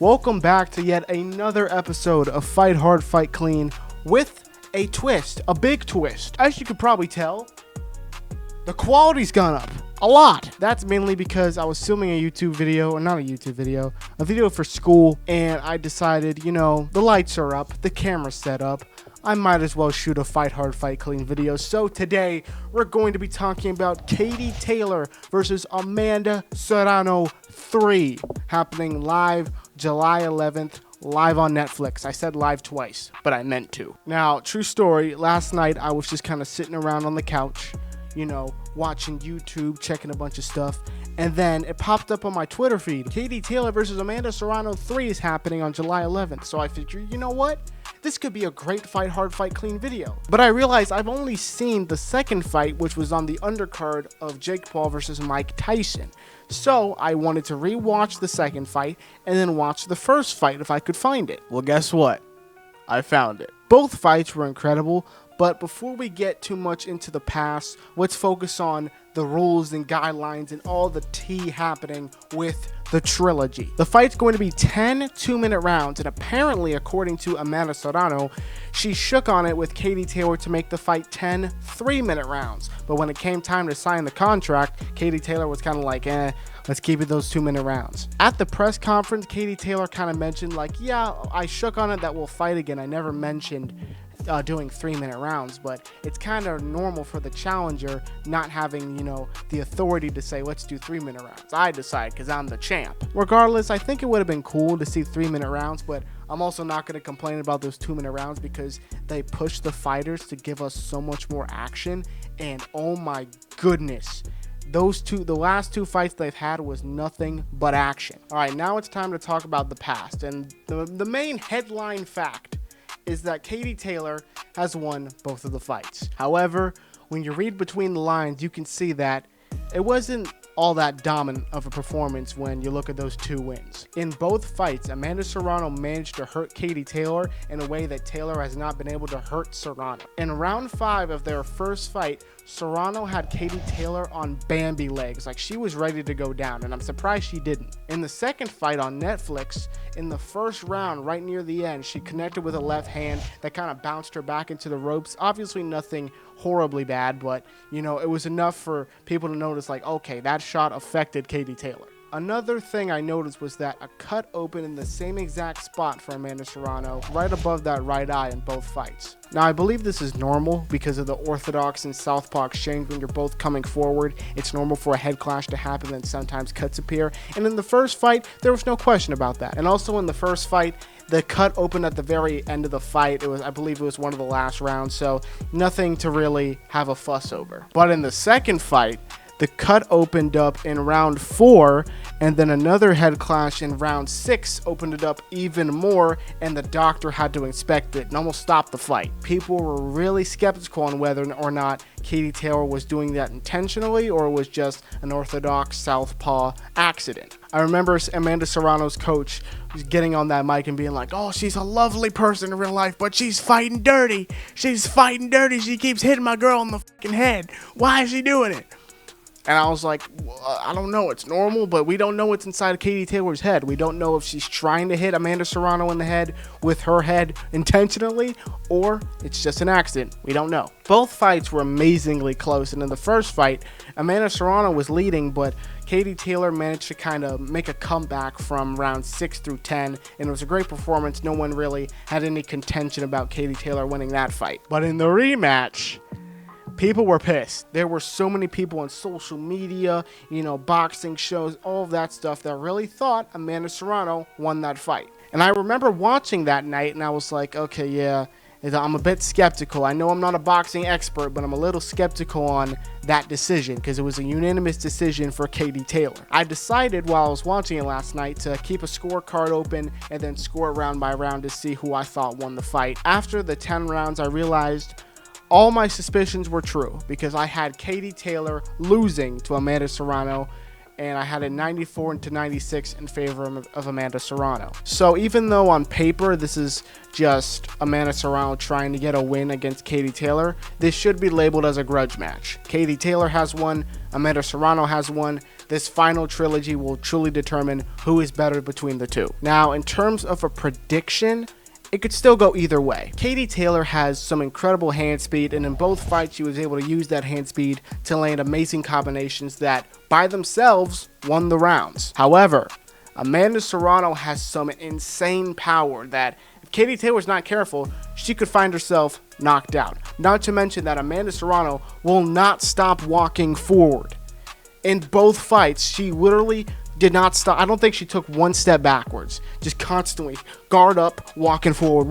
Welcome back to yet another episode of Fight Hard, Fight Clean with a twist, a big twist. As you could probably tell, the quality's gone up a lot. That's mainly because I was filming a YouTube video, or not a YouTube video, a video for school, and I decided, you know, the lights are up, the camera's set up, I might as well shoot a Fight Hard, Fight Clean video. So today, we're going to be talking about Katie Taylor versus Amanda Serrano 3, happening live July 11th, live on Netflix. I said live twice, but I meant to. Now, true story, last night I was just kind of sitting around on the couch, you know, watching YouTube, checking a bunch of stuff, and then it popped up on my Twitter feed. Katie Taylor versus Amanda Serrano 3 is happening on July 11th, so I figured, you know what? This could be a great Fight Hard, Fight Clean video. But I realized I've only seen the second fight, which was on the undercard of Jake Paul versus Mike Tyson. So I wanted to rewatch the second fight and then watch the first fight if I could find it. Well, guess what? I found it. Both fights were incredible, but before we get too much into the past, let's focus on the rules and guidelines and all the tea happening with the trilogy. The fight's going to be 10 2-minute rounds, and apparently, according to Amanda Serrano, she shook on it with Katie Taylor to make the fight 10 3-minute rounds. But when it came time to sign the contract, Katie Taylor was kind of like, let's keep it those 2-minute rounds. At the press conference, Katie Taylor kind of mentioned like, yeah, I shook on it that we'll fight again. I never mentioned doing 3-minute rounds, but it's kind of normal for the challenger not having, you know, the authority to say, let's do 3-minute rounds. I decide because I'm the champ. Regardless, I think it would have been cool to see 3-minute rounds, but I'm also not going to complain about those 2-minute rounds because they push the fighters to give us so much more action, and oh my goodness, the last two fights they've had was nothing but action. All right, now it's time to talk about the past, and the main headline fact is that Katie Taylor has won both of the fights. However, when you read between the lines, you can see that it wasn't all that dominant of a performance when you look at those two wins. In both fights, Amanda Serrano managed to hurt Katie Taylor in a way that Taylor has not been able to hurt Serrano. In round 5 of their first fight, Serrano had Katie Taylor on Bambi legs, like she was ready to go down, and I'm surprised she didn't. In the second fight on Netflix, in the first round, right near the end, she connected with a left hand that kind of bounced her back into the ropes. Obviously nothing horribly bad, but you know, it was enough for people to notice like, okay, that shot affected Katie Taylor. Another thing I noticed was that a cut opened in the same exact spot for Amanda Serrano, right above that right eye in both fights. Now, I believe this is normal because of the orthodox and southpaw exchange. When you're both coming forward, it's normal for a head clash to happen and sometimes cuts appear. And in the first fight, there was no question about that. And also in the first fight, the cut opened at the very end of the fight. I believe it was one of the last rounds, so nothing to really have a fuss over. But in the second fight, the cut opened up in round 4, and then another head clash in round 6 opened it up even more, and the doctor had to inspect it and almost stop the fight. People were really skeptical on whether or not Katie Taylor was doing that intentionally or it was just an orthodox southpaw accident. I remember Amanda Serrano's coach getting on that mic and being like, oh, she's a lovely person in real life, but she's fighting dirty. She's fighting dirty. She keeps hitting my girl in the fucking head. Why is she doing it? And I was like, well, I don't know. It's normal, but we don't know what's inside Katie Taylor's head. We don't know if she's trying to hit Amanda Serrano in the head with her head intentionally, or it's just an accident. We don't know. Both fights were amazingly close, and in the first fight, Amanda Serrano was leading, but Katie Taylor managed to kind of make a comeback from round 6 through 10, and it was a great performance. No one really had any contention about Katie Taylor winning that fight. But in the rematch, people were pissed. There were so many people on social media, you know, boxing shows, all of that stuff that really thought Amanda Serrano won that fight. And I remember watching that night and I was like, okay, yeah, I'm a bit skeptical. I know I'm not a boxing expert, but I'm a little skeptical on that decision because it was a unanimous decision for Katie Taylor. I decided while I was watching it last night to keep a scorecard open and then score round by round to see who I thought won the fight. After the 10 rounds, I realized all my suspicions were true because I had Katie Taylor losing to Amanda Serrano, and I had it 94-96 in favor of Amanda Serrano. So even though on paper this is just Amanda Serrano trying to get a win against Katie Taylor, this should be labeled as a grudge match. Katie Taylor has won, Amanda Serrano has won. this final trilogy will truly determine who is better between the two. Now, in terms of a prediction, it could still go either way. Katie Taylor has some incredible hand speed, and in both fights she was able to use that hand speed to land amazing combinations that by themselves won the rounds. However, Amanda Serrano has some insane power that if Katie Taylor's not careful, she could find herself knocked out. Not to mention that Amanda Serrano will not stop walking forward. In both fights, she literally did not stop. I don't think she took one step backwards. Just constantly guard up, walking forward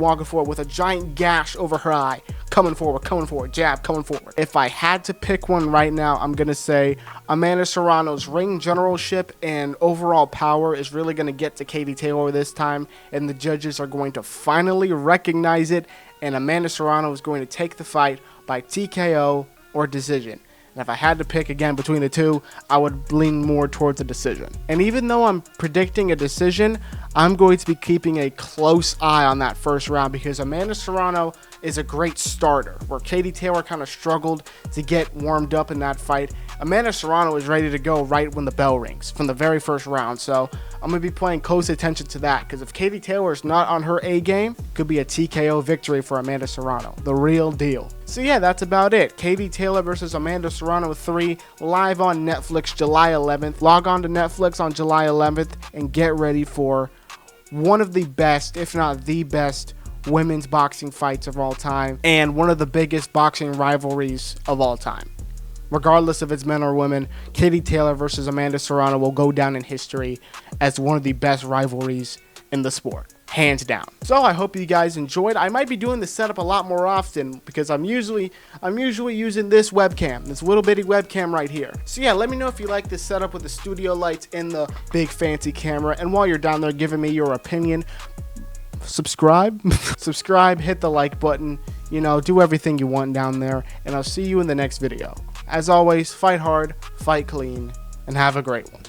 with a giant gash over her eye. Coming forward, jab, coming forward. If I had to pick one right now, I'm going to say Amanda Serrano's ring generalship and overall power is really going to get to Katie Taylor this time, and the judges are going to finally recognize it, and Amanda Serrano is going to take the fight by TKO or decision. And if I had to pick again between the two, I would lean more towards a decision. And even though I'm predicting a decision, I'm going to be keeping a close eye on that first round because Amanda Serrano is a great starter. Where Katie Taylor kind of struggled to get warmed up in that fight, Amanda Serrano is ready to go right when the bell rings from the very first round. So I'm going to be paying close attention to that because if Katie Taylor is not on her A game, it could be a TKO victory for Amanda Serrano. The real deal. So yeah, that's about it. Katie Taylor versus Amanda Serrano 3 live on Netflix July 11th. Log on to Netflix on July 11th and get ready for one of the best, if not the best, women's boxing fights of all time and one of the biggest boxing rivalries of all time. Regardless if it's men or women, Katie Taylor versus Amanda Serrano will go down in history as one of the best rivalries in the sport. Hands down. So I hope you guys enjoyed. I might be doing this setup a lot more often because I'm usually using this webcam, this little bitty webcam right here. So yeah, let me know if you like this setup with the studio lights and the big fancy camera. And while you're down there giving me your opinion, subscribe, hit the like button, do everything you want down there. And I'll see you in the next video. As always, fight hard, fight clean, and have a great one.